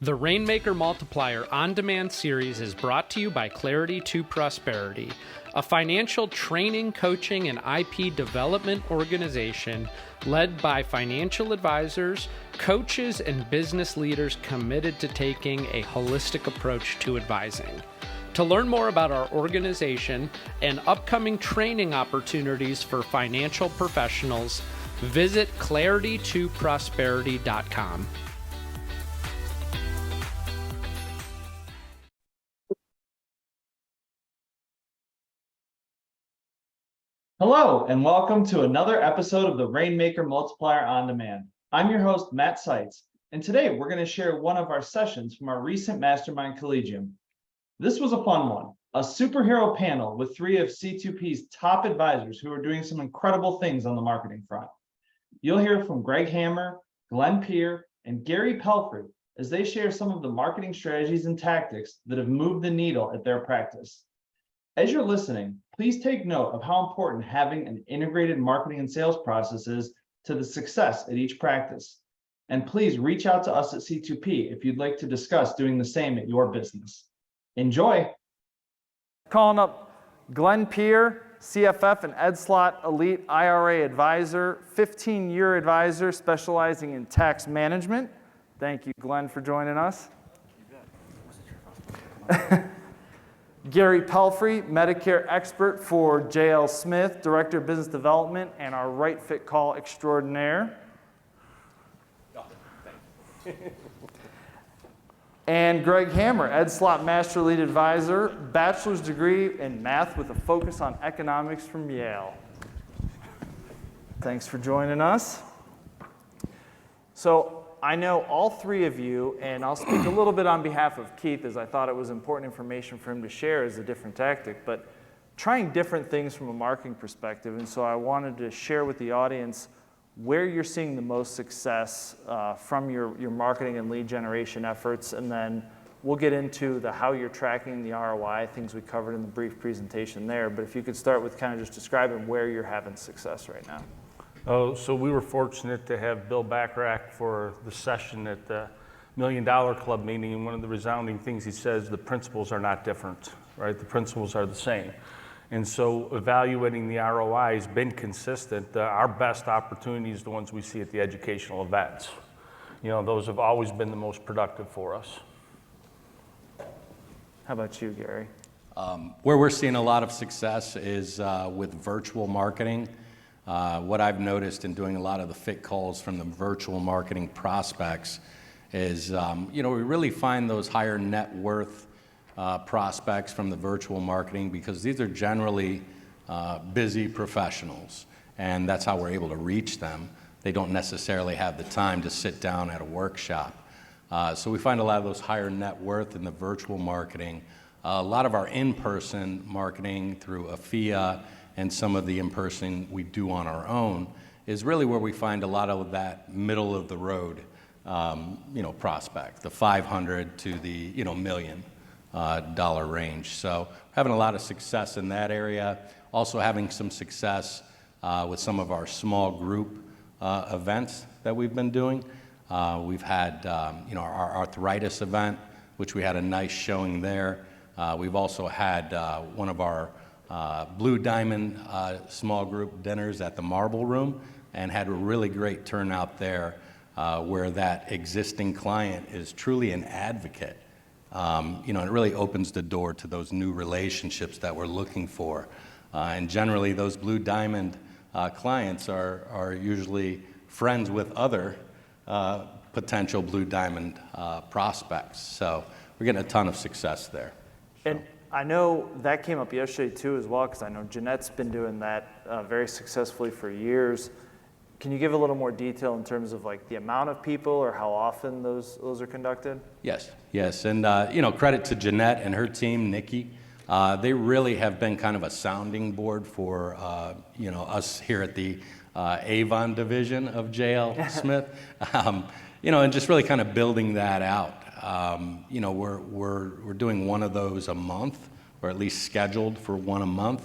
The Rainmaker Multiplier On-Demand series is brought to you by Clarity to Prosperity, a financial training, coaching, and IP development organization led by financial advisors, coaches, and business leaders committed to taking a holistic approach to advising. To learn more about our organization and upcoming training opportunities for financial professionals, visit claritytoprosperity.com. Hello, and welcome to another episode of the Rainmaker Multiplier On Demand. I'm your host, Matt Seitz, and today we're going to share one of our sessions from our recent Mastermind Collegium. This was a fun one, a superhero panel with three of C2P's top advisors who are doing some incredible things on the marketing front. You'll hear from Greg Hammer, Glen Pier, and Gary Pelfrey as they share some of the marketing strategies and tactics that have moved the needle at their practice. As you're listening, please take note of how important having an integrated marketing and sales process is to the success at each practice. And please reach out to us at C2P if you'd like to discuss doing the same at your business. Enjoy. Calling up Glen Pier, CFF and EdSlot Elite IRA Advisor, 15-year advisor specializing in tax management. Thank you, Glen, for joining us. Gary Pelfrey, Medicare expert for J.L. Smith, Director of Business Development, and our Right Fit Call extraordinaire. And Greg Hammer, EdSlot Master Lead Advisor, bachelor's degree in math with a focus on economics from Yale. Thanks for joining us. So I know all three of you, and I'll speak a little bit on behalf of Keith as I thought it was important information for him to share as a different tactic, but trying different things from a marketing perspective. And so I wanted to share with the audience where you're seeing the most success from your marketing and lead generation efforts, and then we'll get into how you're tracking the ROI, things we covered in the brief presentation there. But if you could start with kind of just describing where you're having success right now. So we were fortunate to have Bill Bacharach for the session at the $1 Million Club meeting, and one of the resounding things he says, the principles are not different, right? The principles are the same. And so evaluating the ROI has been consistent. Our best opportunities are the ones we see at the educational events. You know, those have always been the most productive for us. How about you, Gary? Where we're seeing a lot of success is with virtual marketing. What I've noticed in doing a lot of the fit calls from the virtual marketing prospects is, we really find those higher net worth prospects from the virtual marketing because these are generally busy professionals, and that's how we're able to reach them. They don't necessarily have the time to sit down at a workshop. So we find a lot of those higher net worth in the virtual marketing. A lot of our in-person marketing through AFIA and some of the in-person we do on our own is really where we find a lot of that middle of the road, prospect, the 500 to the, $1 million range. So we're having a lot of success in that area. Also having some success with some of our small group events that we've been doing. We've had, our arthritis event, which we had a nice showing there. We've also had one of our Blue Diamond small group dinners at the Marble Room and had a really great turnout there where that existing client is truly an advocate. It really opens the door to those new relationships that we're looking for. And generally those Blue Diamond clients are usually friends with other potential Blue Diamond prospects. So we're getting a ton of success there. And I know that came up yesterday too as well, because I know Jeanette's been doing that very successfully for years. Can you give a little more detail in terms of like the amount of people or how often those are conducted? Yes. And credit to Jeanette and her team, Nikki. They really have been kind of a sounding board for us here at the Avon division of J.L. Smith. And just really kind of building that out. We're doing one of those a month, or at least scheduled for one a month.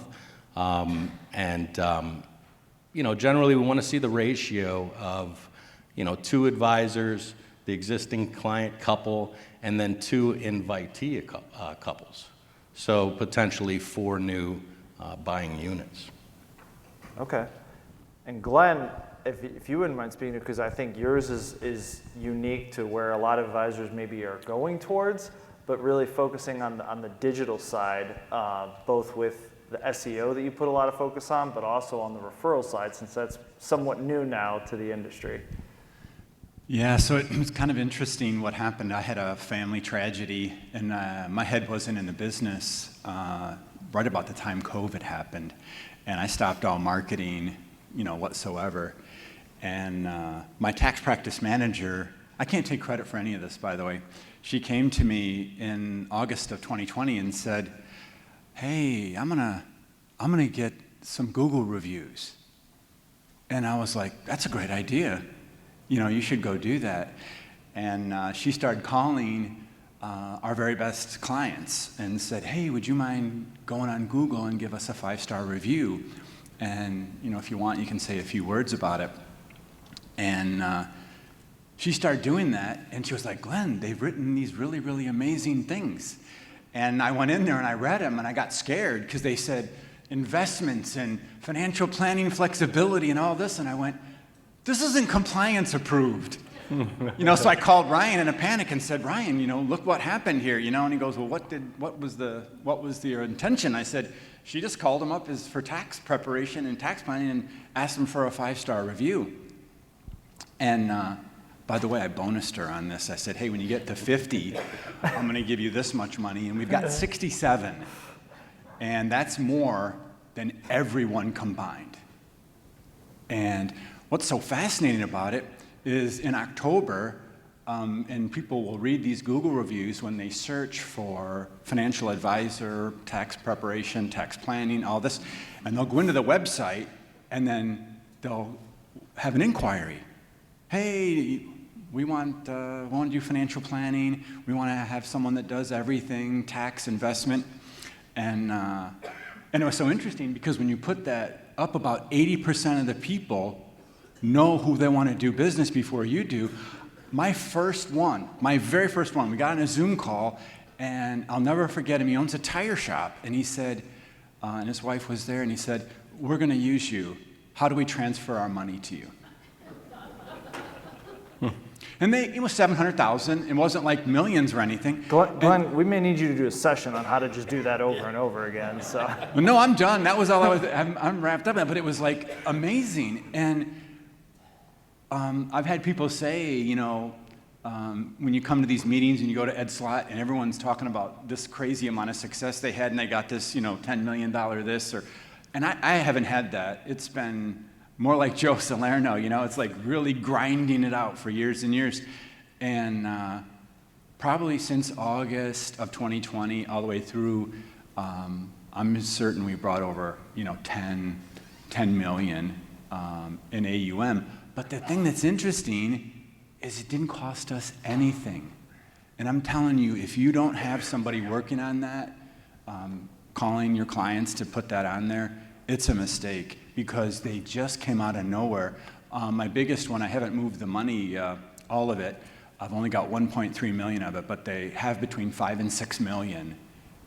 Generally we want to see the ratio of, 2 advisors the existing client couple, and then 2 invitee couples. So potentially 4 new buying units. Okay. And Glenn, if you wouldn't mind speaking, because I think yours is unique to where a lot of advisors maybe are going towards, but really focusing on the digital side, both with the SEO that you put a lot of focus on, but also on the referral side, since that's somewhat new now to the industry. Yeah, so it was kind of interesting what happened. I had a family tragedy, and my head wasn't in the business right about the time COVID happened, and I stopped all marketing, whatsoever. And my tax practice manager, I can't take credit for any of this, by the way. She came to me in August of 2020 and said, "Hey, I'm gonna get some Google reviews." And I was like, "That's a great idea. You should go do that." And she started calling our very best clients and said, "Hey, would you mind going on Google and give us a 5-star review? And if you want, you can say a few words about it." And she started doing that, and she was like, "Glenn, they've written these really, really amazing things." And I went in there and I read them, and I got scared because they said investments and financial planning flexibility and all this, and I went, "This isn't compliance approved." So I called Ryan in a panic and said, "Ryan, look what happened here." And he goes, "Well, what was your intention?" I said, "She just called him up for tax preparation and tax planning and asked him for a 5-star review." And by the way, I bonused her on this. I said, "Hey, when you get to 50, I'm going to give you this much money." And we've got 67. And that's more than everyone combined. And what's so fascinating about it is in October, and people will read these Google reviews when they search for financial advisor, tax preparation, tax planning, all this, and they'll go into the website and then they'll have an inquiry. "Hey, we want to do financial planning. We want to have someone that does everything, tax, investment." And it was so interesting because when you put that up, about 80% of the people know who they want to do business before you do. My very first one, we got on a Zoom call, and I'll never forget him. He owns a tire shop, and he said, and his wife was there, and he said, "We're going to use you. How do we transfer our money to you?" And it was $700,000. It wasn't like millions or anything. Glenn, we may need you to do a session on how to just do that over and over again. So. Well, no, I'm done. That was all I'm wrapped up in. But it was like amazing. And I've had people say, when you come to these meetings and you go to Ed Slott and everyone's talking about this crazy amount of success they had and they got this, $10 million this, and I haven't had that. It's been more like Joe Salerno, it's like really grinding it out for years and years. And probably since August of 2020 all the way through, I'm certain we brought over, 10 million in AUM. But the thing that's interesting is it didn't cost us anything. And I'm telling you, if you don't have somebody working on that, calling your clients to put that on there, it's a mistake because they just came out of nowhere. My biggest one, I haven't moved the money, all of it. I've only got 1.3 million of it, but they have between 5 and 6 million.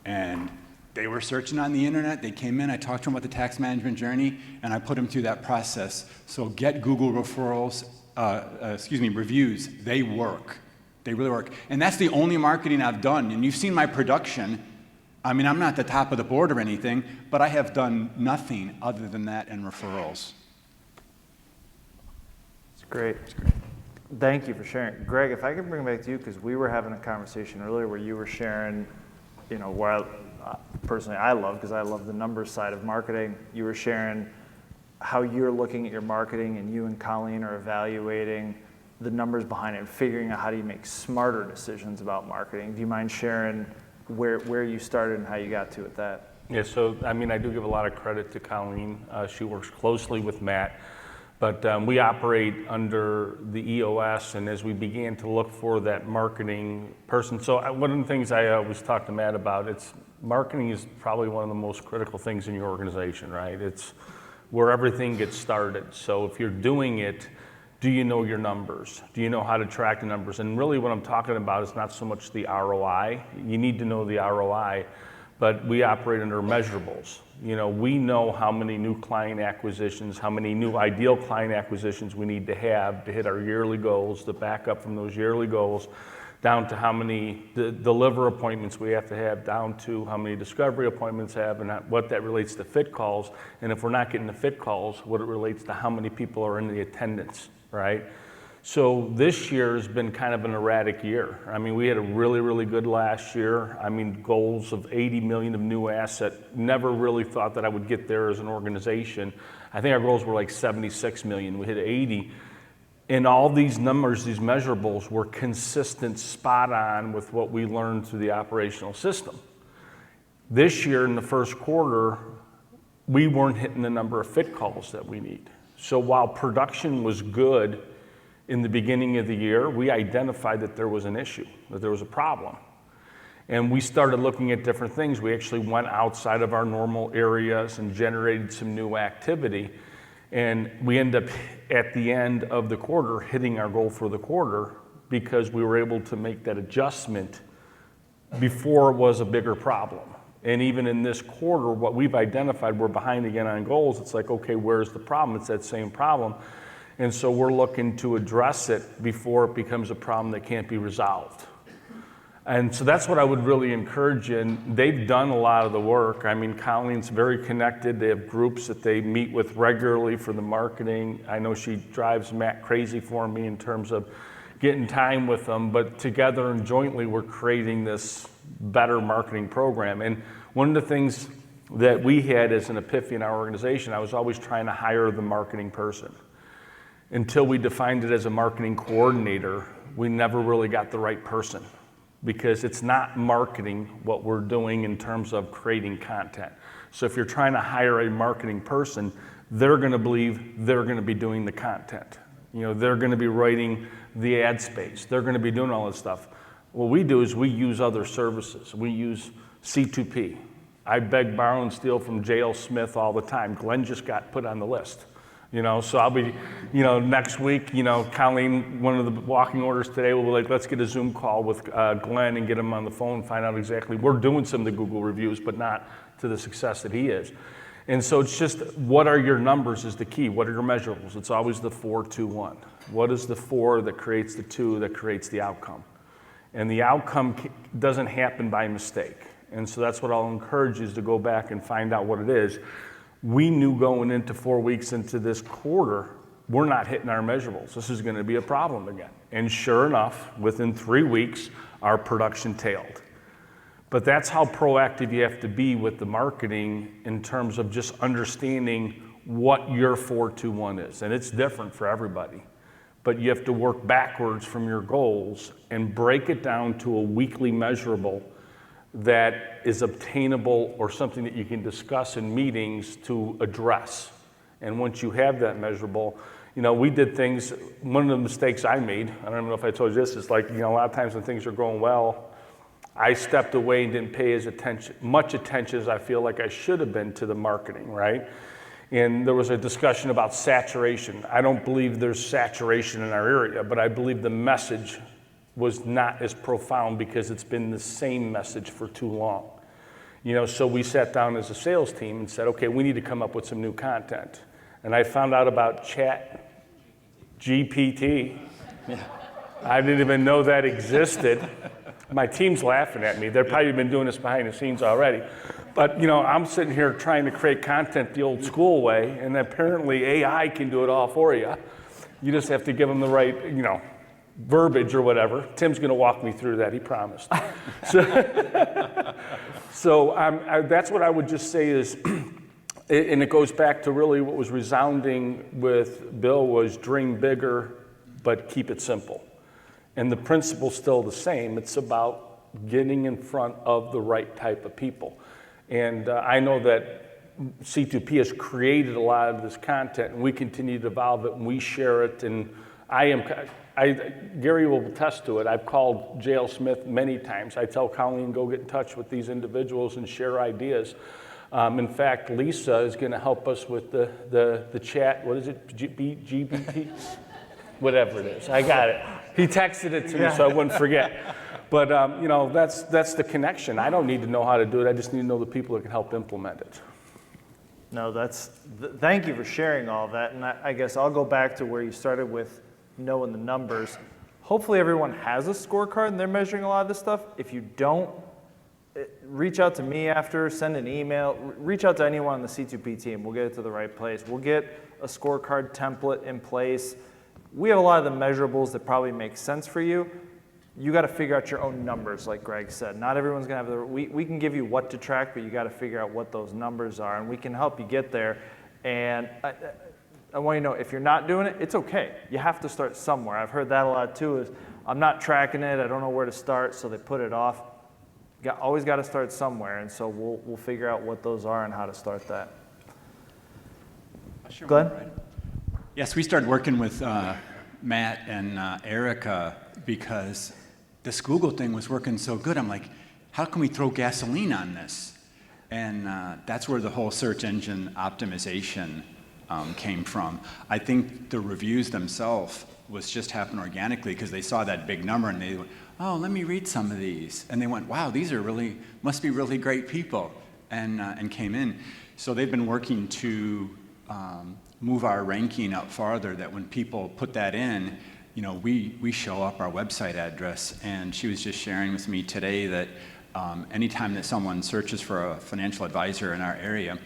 And they were searching on the internet. They came in, I talked to them about the tax management journey, and I put them through that process. So get Google referrals, reviews. They work. They really work. And that's the only marketing I've done. And you've seen my production. I mean, I'm not the top of the board or anything, but I have done nothing other than that and referrals. It's great. Thank you for sharing. Greg, if I could bring it back to you, because we were having a conversation earlier where you were sharing, where personally I love, because I love the numbers side of marketing. You were sharing how you're looking at your marketing and you and Colleen are evaluating the numbers behind it and figuring out how do you make smarter decisions about marketing. Do you mind sharing where you started and how you got to with that? Yeah, so I do give a lot of credit to Colleen. She works closely with Matt, but we operate under the EOS, and as we began to look for that marketing person, so one of the things I always talk to Matt about, marketing is probably one of the most critical things in your organization, right? It's where everything gets started. So if you're doing it, do you know your numbers? Do you know how to track the numbers? And really what I'm talking about is not so much the ROI. You need to know the ROI, but we operate under measurables. You know, we know how many new client acquisitions, how many new ideal client acquisitions we need to have to hit our yearly goals, to back up from those yearly goals, down to how many deliver appointments we have to have, down to how many discovery appointments have, and what that relates to fit calls. And if we're not getting the fit calls, what it relates to how many people are in the attendance, right? So this year has been kind of an erratic year. I mean, we had a really, really good last year. I mean, goals of 80 million of new asset. Never really thought that I would get there as an organization. I think our goals were like 76 million. We hit 80. And all these numbers, these measurables, were consistent, spot on with what we learned through the operational system. This year in the first quarter, we weren't hitting the number of fit calls that we need. So while production was good in the beginning of the year, we identified that there was an issue, that there was a problem. And we started looking at different things. We actually went outside of our normal areas and generated some new activity. And we end up at the end of the quarter hitting our goal for the quarter because we were able to make that adjustment before it was a bigger problem. And even in this quarter, what we've identified, we're behind again on goals. It's like, okay, where's the problem? It's that same problem. And so we're looking to address it before it becomes a problem that can't be resolved. And so that's what I would really encourage you. And they've done a lot of the work. I mean, Colleen's very connected. They have groups that they meet with regularly for the marketing. I know she drives Matt crazy for me in terms of getting time with them, but together and jointly we're creating this better marketing program. And one of the things that we had as an epiphany in our organization, I was always trying to hire the marketing person. Until we defined it as a marketing coordinator, we never really got the right person, because it's not marketing what we're doing in terms of creating content. So if you're trying to hire a marketing person, they're going to believe they're going to be doing the content. You know, they're going to be writing the ad space. They're going to be doing all this stuff. What we do is we use other services. We use C2P. I beg, borrow, and steal from J.L. Smith all the time. Glenn just got put on the list. You know, so I'll be, you know, next week, you know, Colleen, one of the walking orders today will be like, let's get a Zoom call with Glenn and get him on the phone, find out exactly. We're doing some of the Google reviews, but not to the success that he is. And so it's just, what are your numbers is the key. What are your measurables? It's always the 4, 2, 1. What is the 4 that creates the 2 that creates the outcome? And the outcome doesn't happen by mistake. And so that's what I'll encourage you is to go back and find out what it is. We knew going into 4 weeks into this quarter, we're not hitting our measurables. This is going to be a problem again. And sure enough, within 3 weeks, our production tailed. But that's how proactive you have to be with the marketing in terms of just understanding what your 4-2-1 is. And it's different for everybody. But you have to work backwards from your goals and break it down to a weekly measurable that is obtainable or something that you can discuss in meetings to address. And once you have that measurable, you know, we did things, one of the mistakes I made, I don't know if I told you this, is like, you know, a lot of times when things are going well, I stepped away and didn't pay much attention as I feel like I should have been to the marketing, right? And there was a discussion about saturation. I don't believe there's saturation in our area, but I believe the message was not as profound because it's been the same message for too long. You know, so we sat down as a sales team and said, okay, we need to come up with some new content. And I found out about Chat GPT. Yeah. I didn't even know that existed. My team's laughing at me. They've probably been doing this behind the scenes already. But, you know, I'm sitting here trying to create content the old school way, and apparently AI can do it all for you. You just have to give them the right, you know, verbiage or whatever. Tim's going to walk me through that, he promised. So that's what I would just say is, and it goes back to really what was resounding with Bill was dream bigger, but keep it simple. And the principle's still the same. It's about getting in front of the right type of people. And I know that C2P has created a lot of this content, and we continue to evolve it, and we share it. And Gary will attest to it. I've called J.L. Smith many times. I tell Colleen, go get in touch with these individuals and share ideas. In fact, Lisa is going to help us with the chat. What is it? GPT? whatever it is. I got it. He texted it to me so I wouldn't forget. But that's the connection. I don't need to know how to do it. I just need to know the people that can help implement it. No, thank you for sharing all of that. And I guess I'll go back to where you started with knowing the numbers. Hopefully everyone has a scorecard and they're measuring a lot of this stuff. If you don't, reach out to me after, send an email, reach out to anyone on the C2P team. We'll get it to the right place. We'll get a scorecard template in place. We have a lot of the measurables that probably make sense for you. You got to figure out your own numbers, like Greg said. Not everyone's going to have we can give you what to track, but you got to figure out what those numbers are, and we can help you get there. And I want you to know, if you're not doing it, it's okay. You have to start somewhere. I've heard that a lot too, is I'm not tracking it, I don't know where to start, so they put it off. Always got to start somewhere, and so we'll figure out what those are and how to start that. Glenn? Yes, we started working with Matt and Erica because this Google thing was working so good. I'm like, how can we throw gasoline on this? And that's where the whole search engine optimization came from. I think the reviews themselves was just happening organically because they saw that big number and they went, oh, let me read some of these. And they went, wow, these are must be really great people, and came in. So they've been working to move our ranking up farther, that when people put that in, we show up our website address. And she was just sharing with me today that anytime that someone searches for a financial advisor in our area,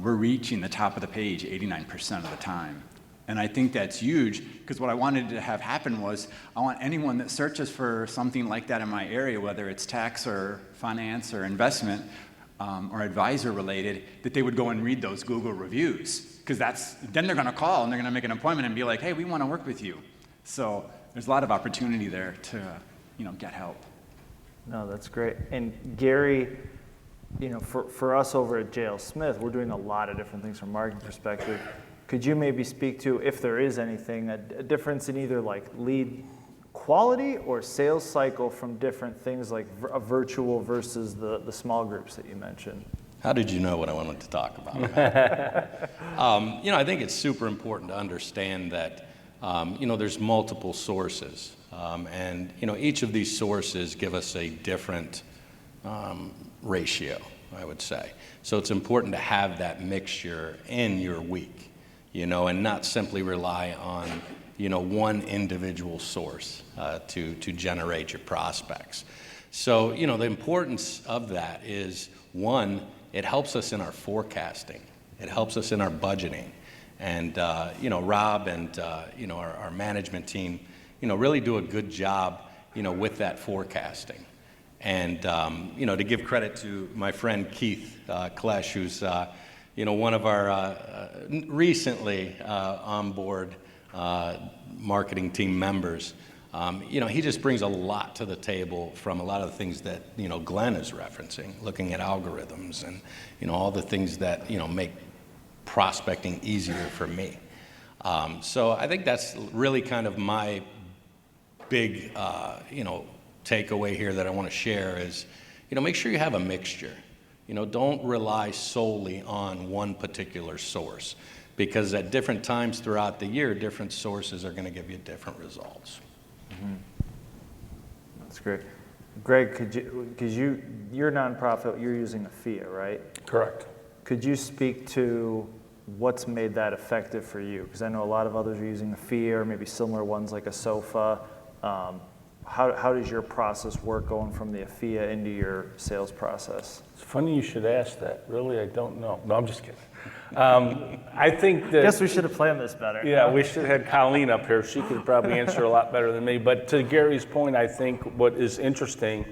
we're reaching the top of the page 89% of the time. And I think that's huge, because what I wanted to have happen was, I want anyone that searches for something like that in my area, whether it's tax or finance or investment or advisor related, that they would go and read those Google reviews. Because then they're going to call and they're going to make an appointment and be like, hey, we want to work with you. So there's a lot of opportunity there to get help. No, that's great. And Gary, for us over at JL Smith, we're doing a lot of different things from a marketing perspective. Could you maybe speak to, if there is anything, a difference in either like lead quality or sales cycle from different things like a virtual versus the small groups that you mentioned? How did you know what I wanted to talk about? I think it's super important to understand that, there's multiple sources. And each of these sources give us a different ratio, I would say. So it's important to have that mixture in your week. And not simply rely on, one individual source to generate your prospects. So, the importance of that is, one, it helps us in our forecasting. It helps us in our budgeting. And, Rob and, our management team, really do a good job, with that forecasting. And, to give credit to my friend Keith Klesch, who's one of our recently on board marketing team members, he just brings a lot to the table from a lot of the things that, Glenn is referencing, looking at algorithms and, all the things that, make prospecting easier for me. So I think that's really kind of my big, takeaway here that I want to share is, make sure you have a mixture. Don't rely solely on one particular source, because at different times throughout the year, different sources are going to give you different results. Mm-hmm. That's great. Greg, because you're a nonprofit, you're using a FIA, right? Correct. Could you speak to what's made that effective for you? Because I know a lot of others are using a FIA or maybe similar ones like a SOFA. How does your process work going from the AFIA into your sales process? It's funny you should ask that. Really, I don't know. No, I'm just kidding. I think that... Guess we should have planned this better. Yeah, we should have had Colleen up here. She could probably answer a lot better than me. But to Gary's point, I think what is interesting,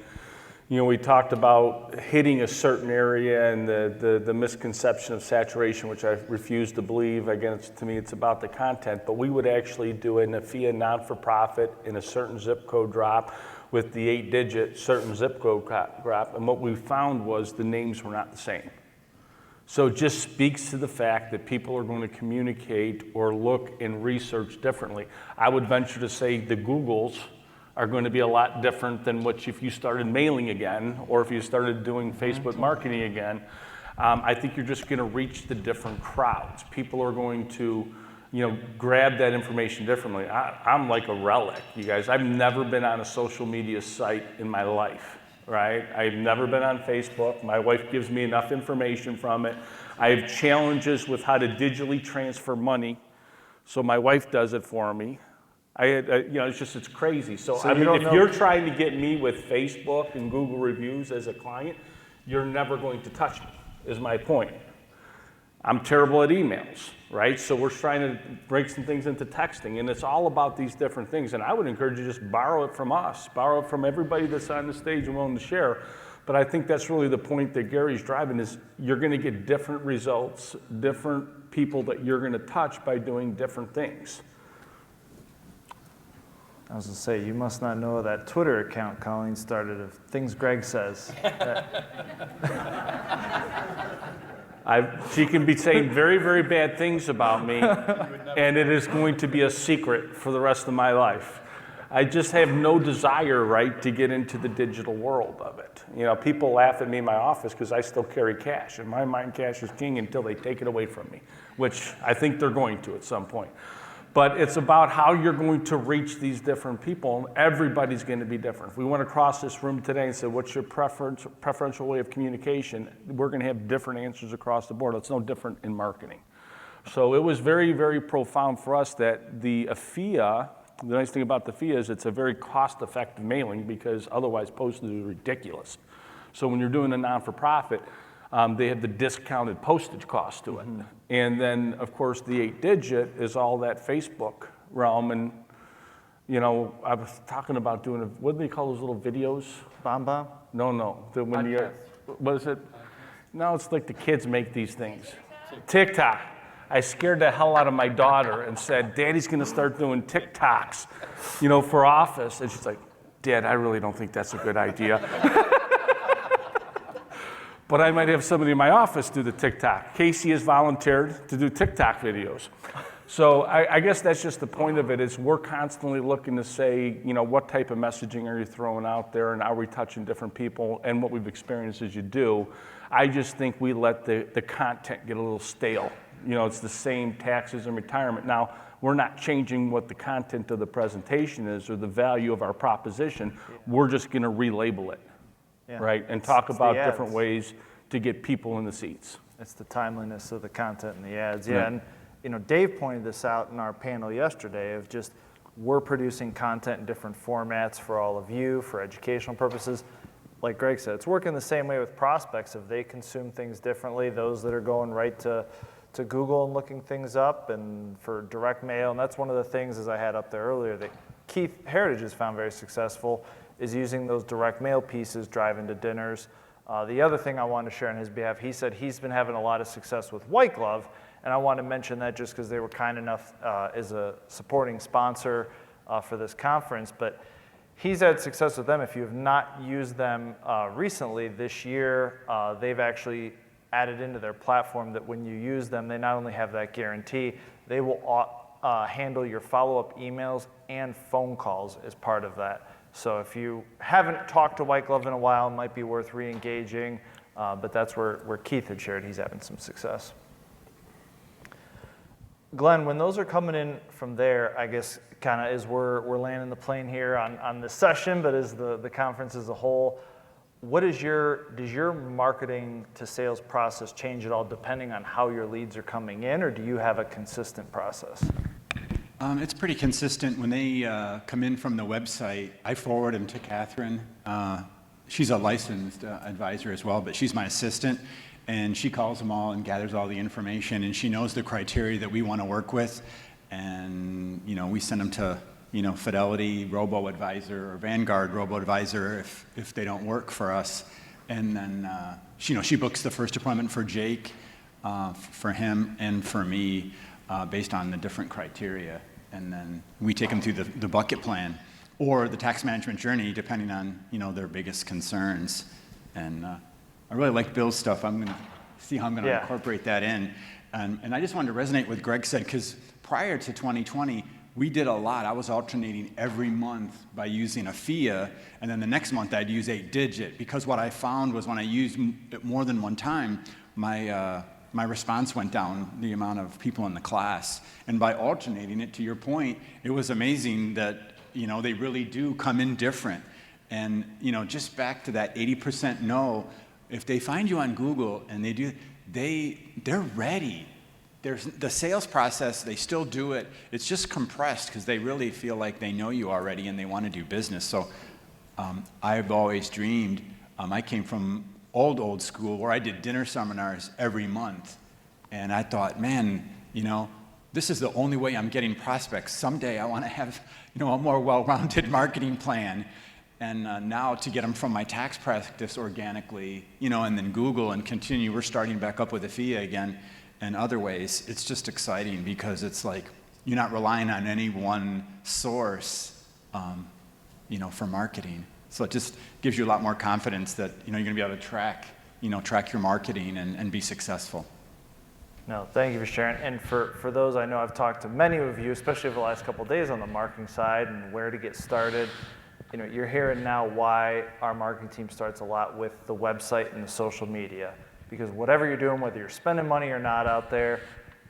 we talked about hitting a certain area and the misconception of saturation, which I refuse to believe. Again, to me, it's about the content. But we would actually do an AFIA non-for-profit in a certain zip code drop with the 8-digit certain zip code drop. And what we found was the names were not the same. So it just speaks to the fact that people are going to communicate or look and research differently. I would venture to say the Googles are going to be a lot different than if you started mailing again, or if you started doing Facebook marketing again. I think you're just going to reach the different crowds. People are going to grab that information differently. I'm like a relic, you guys. I've never been on a social media site in my life, right? I've never been on Facebook. My wife gives me enough information from it. I have challenges with how to digitally transfer money, so my wife does it for me. It's crazy. So I mean, if you're trying to get me with Facebook and Google reviews as a client, you're never going to touch me, is my point. I'm terrible at emails, right? So we're trying to break some things into texting, and it's all about these different things. And I would encourage you to just borrow it from us, borrow it from everybody that's on the stage and willing to share. But I think that's really the point that Gary's driving is you're going to get different results, different people that you're going to touch by doing different things. I was going to say, you must not know that Twitter account Colleen started of things Greg says. She can be saying very, very bad things about me, and it is going to be a secret for the rest of my life. I just have no desire, right, to get into the digital world of it. People laugh at me in my office because I still carry cash. In my mind, cash is king until they take it away from me, which I think they're going to at some point. But it's about how you're going to reach these different people, and everybody's going to be different. If we went across this room today and said, what's your preferential way of communication, we're going to have different answers across the board. It's no different in marketing. So it was very, very profound for us that the AFIA, the nice thing about the AFIA is it's a very cost-effective mailing because otherwise postage is ridiculous. So when you're doing a non-for-profit, they have the discounted postage cost to it. Mm-hmm. And then, of course, the 8-digit is all that Facebook realm. And, I was talking about doing, what do they call those little videos? Bomb? No. What is it? No, it's like the kids make these things. TikTok. I scared the hell out of my daughter and said, Daddy's going to start doing TikToks, for office. And she's like, Dad, I really don't think that's a good idea. But I might have somebody in my office do the TikTok. Casey has volunteered to do TikTok videos. So I guess that's just the point of it is we're constantly looking to say, what type of messaging are you throwing out there and are we touching different people? And what we've experienced is you do. I just think we let the content get a little stale. It's the same taxes and retirement. Now, we're not changing what the content of the presentation is or the value of our proposition. We're just going to relabel it. Yeah. Right, and talk about different ways to get people in the seats. It's the timeliness of the content and the ads. Yeah, and Dave pointed this out in our panel yesterday of just we're producing content in different formats for all of you for educational purposes. Like Greg said, it's working the same way with prospects. If they consume things differently, those that are going right to Google and looking things up and for direct mail, and that's one of the things, as I had up there earlier, that Keith Heritage has found very successful is using those direct mail pieces, driving to dinners. The other thing I wanted to share on his behalf, he said he's been having a lot of success with White Glove, and I want to mention that just because they were kind enough as a supporting sponsor for this conference, but he's had success with them. If you have not used them recently this year, they've actually added into their platform that when you use them, they not only have that guarantee, they will handle your follow-up emails and phone calls as part of that. So if you haven't talked to White Glove in a while, it might be worth re-engaging, but that's where Keith had shared he's having some success. Glenn, when those are coming in from there, I guess kind of as we're landing the plane here on this session, but as the conference as a whole, does your marketing to sales process change at all depending on how your leads are coming in, or do you have a consistent process? It's pretty consistent. When they come in from the website, I forward them to Catherine. She's a licensed advisor as well, but she's my assistant, and she calls them all and gathers all the information, and she knows the criteria that we want to work with, and we send them to Fidelity Robo-Advisor or Vanguard Robo-Advisor if they don't work for us, and then she books the first appointment for Jake, for him, and for me. Based on the different criteria, and then we take them through the bucket plan or the tax management journey, depending on their biggest concerns. And I really like Bill's stuff. I'm going to see how I'm going to incorporate that in. And I just wanted to resonate with Greg said, because prior to 2020, we did a lot. I was alternating every month by using a FIA, and then the next month I'd use 8-digit, because what I found was when I used it more than one time, my my response went down, the amount of people in the class. And by alternating it, to your point, it was amazing that, they really do come in different. And, just back to that 80% no, if they find you on Google and they're ready. There's the sales process, they still do it. It's just compressed because they really feel like they know you already and they want to do business. So I've always dreamed, I came from old school where I did dinner seminars every month. And I thought, man, this is the only way I'm getting prospects. Someday I want to have, a more well-rounded marketing plan. And now to get them from my tax practice organically, and then Google and continue, we're starting back up with AFIA again and other ways. It's just exciting because it's like you're not relying on any one source, for marketing. So it just gives you a lot more confidence that, you're going to be able to track your marketing and be successful. No, thank you for sharing. And for those, I know I've talked to many of you, especially over the last couple of days on the marketing side and where to get started. You're hearing now why our marketing team starts a lot with the website and the social media. Because whatever you're doing, whether you're spending money or not out there,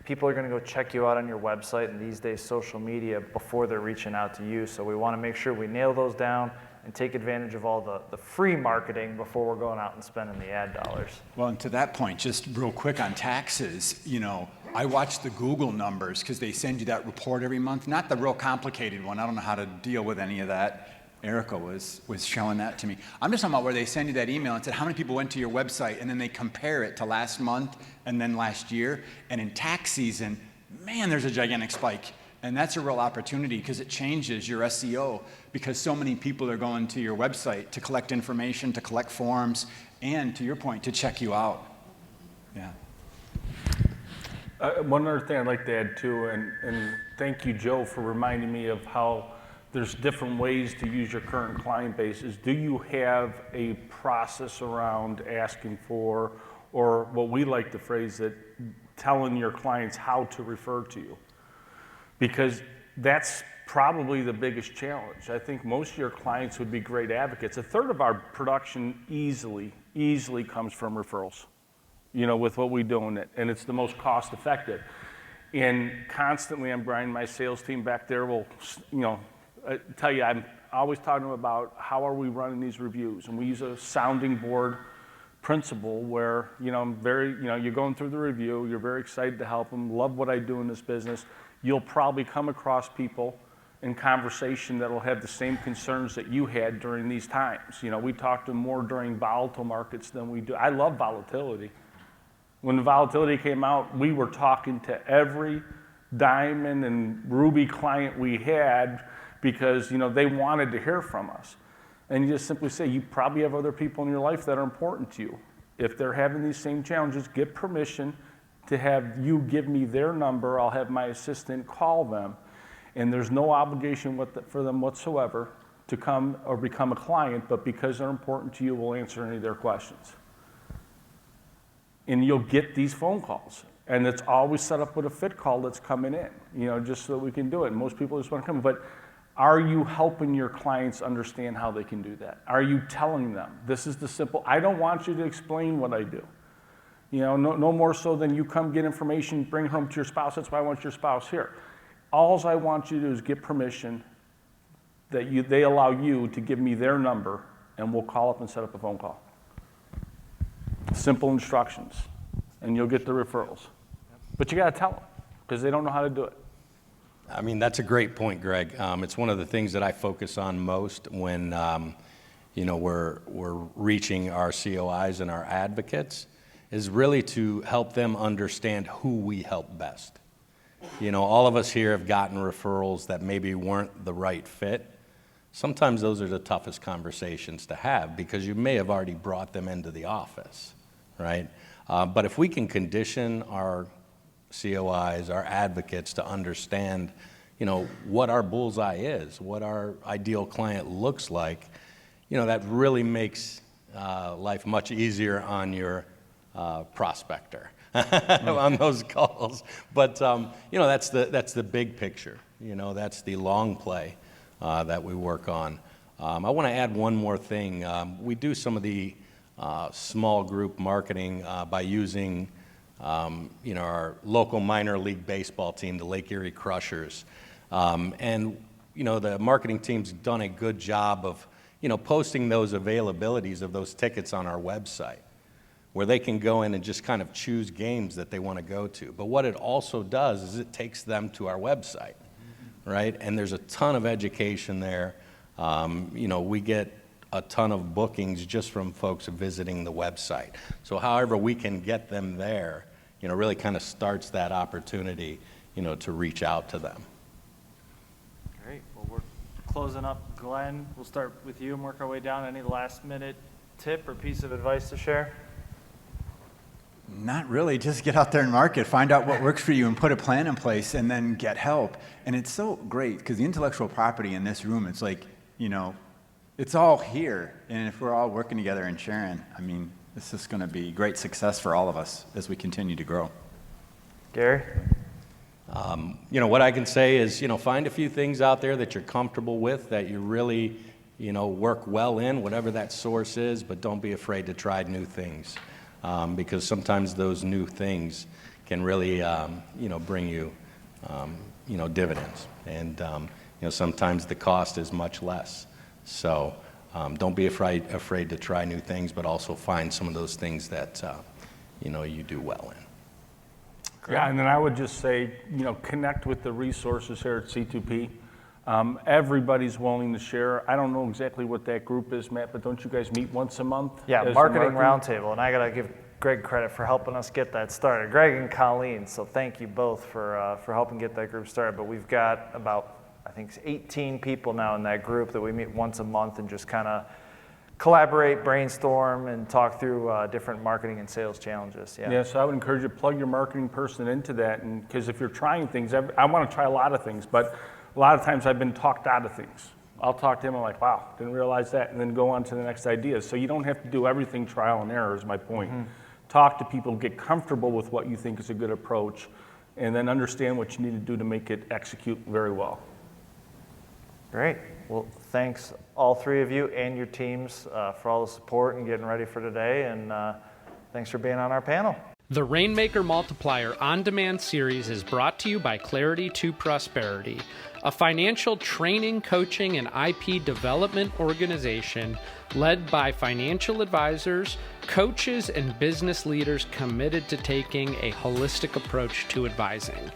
people are going to go check you out on your website and these days social media before they're reaching out to you. So we want to make sure we nail those down and take advantage of all the free marketing before we're going out and spending the ad dollars. Well, and to that point, just real quick on taxes, I watch the Google numbers because they send you that report every month, not the real complicated one. I don't know how to deal with any of that. Erica was showing that to me. I'm just talking about where they send you that email and said how many people went to your website, and then they compare it to last month and then last year. And in tax season, man, there's a gigantic spike. And that's a real opportunity because it changes your SEO because so many people are going to your website to collect information, to collect forms, and to your point, to check you out. Yeah. One other thing I'd like to add too, and thank you, Joe, for reminding me of how there's different ways to use your current client base. Is do you have a process around asking for, or what we like to phrase it, telling your clients how to refer to you? Because that's probably the biggest challenge. I think most of your clients would be great advocates. A third of our production easily comes from referrals, with what we do in it, and it's the most cost effective. And constantly I'm grinding my sales team back there will, tell you, I'm always talking to them about how are we running these reviews. And we use a sounding board principle where, you're going through the review, you're very excited to help them, love what I do in this business. You'll probably come across people in conversation that'll have the same concerns that you had during these times. We talk to them more during volatile markets than we do. I love volatility. When the volatility came out, we were talking to every diamond and ruby client we had because, they wanted to hear from us. And you just simply say, you probably have other people in your life that are important to you. If they're having these same challenges, get permission to have you give me their number. I'll have my assistant call them. And there's no obligation for them whatsoever to come or become a client, but because they're important to you, we'll answer any of their questions. And you'll get these phone calls. And it's always set up with a fit call that's coming in, just so that we can do it. And most people just want to come. But are you helping your clients understand how they can do that? Are you telling them, this is the simple, I don't want you to explain what I do. No more so than you come get information, bring it home to your spouse, that's why I want your spouse here. All I want you to do is get permission that they allow you to give me their number, and we'll call up and set up a phone call. Simple instructions, and you'll get the referrals. But you got to tell them, because they don't know how to do it. I mean, that's a great point, Greg. It's one of the things that I focus on most when, we're reaching our COIs and our advocates, is really to help them understand who we help best. All of us here have gotten referrals that maybe weren't the right fit. Sometimes those are the toughest conversations to have because you may have already brought them into the office, right? But if we can condition our COIs, our advocates to understand, what our bullseye is, what our ideal client looks like, that really makes life much easier on your prospector on those calls. But that's the big picture. That's the long play that we work on. I want to add one more thing. We do some of the small group marketing by using our local minor league baseball team, the Lake Erie Crushers. And the marketing team's done a good job of, posting those availabilities of those tickets on our website, where they can go in and just kind of choose games that they want to go to. But what it also does is it takes them to our website, right? And there's a ton of education there. We get a ton of bookings just from folks visiting the website. So however we can get them there, really kind of starts that opportunity, to reach out to them. Great. Well, we're closing up. Glenn, we'll start with you and work our way down. Any last minute tip or piece of advice to share? Not really. Just get out there and market, find out what works for you and put a plan in place and then get help. And it's so great because the intellectual property in this room, it's like, it's all here. And if we're all working together and sharing, this is going to be great success for all of us as we continue to grow. Gary? What I can say is, find a few things out there that you're comfortable with, that you really, work well in, whatever that source is, but don't be afraid to try new things. Because sometimes those new things can really, bring you, dividends. And, sometimes the cost is much less. So don't be afraid to try new things, but also find some of those things that, you do well in. Yeah, and then I would just say, connect with the resources here at C2P. Everybody's willing to share. I don't know exactly what that group is, Matt, but don't you guys meet once a month? Yeah, marketing roundtable, and I gotta give Greg credit for helping us get that started. Greg and Colleen, so thank you both for helping get that group started. But we've got about, I think, 18 people now in that group that we meet once a month and just kind of collaborate, brainstorm, and talk through different marketing and sales challenges. Yeah, so I would encourage you to plug your marketing person into that, and because if you're trying things, I want to try a lot of things, but a lot of times I've been talked out of things. I'll talk to him, I'm like, wow, didn't realize that, and then go on to the next idea. So you don't have to do everything trial and error is my point. Mm-hmm. Talk to people, get comfortable with what you think is a good approach, and then understand what you need to do to make it execute very well. Great. Well, thanks all three of you and your teams for all the support and getting ready for today, and thanks for being on our panel. The Rainmaker Multiplier On-Demand series is brought to you by Clarity to Prosperity, a financial training, coaching, and IP development organization led by financial advisors, coaches, and business leaders committed to taking a holistic approach to advising.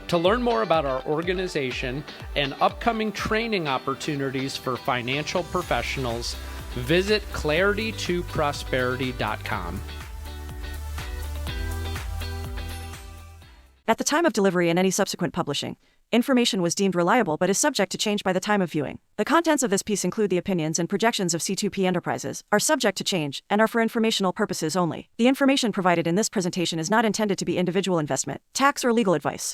To learn more about our organization and upcoming training opportunities for financial professionals, visit claritytoprosperity.com. At the time of delivery and any subsequent publishing, information was deemed reliable but is subject to change by the time of viewing. The contents of this piece include the opinions and projections of C2P Enterprises, are subject to change, and are for informational purposes only. The information provided in this presentation is not intended to be individual investment, tax, or legal advice.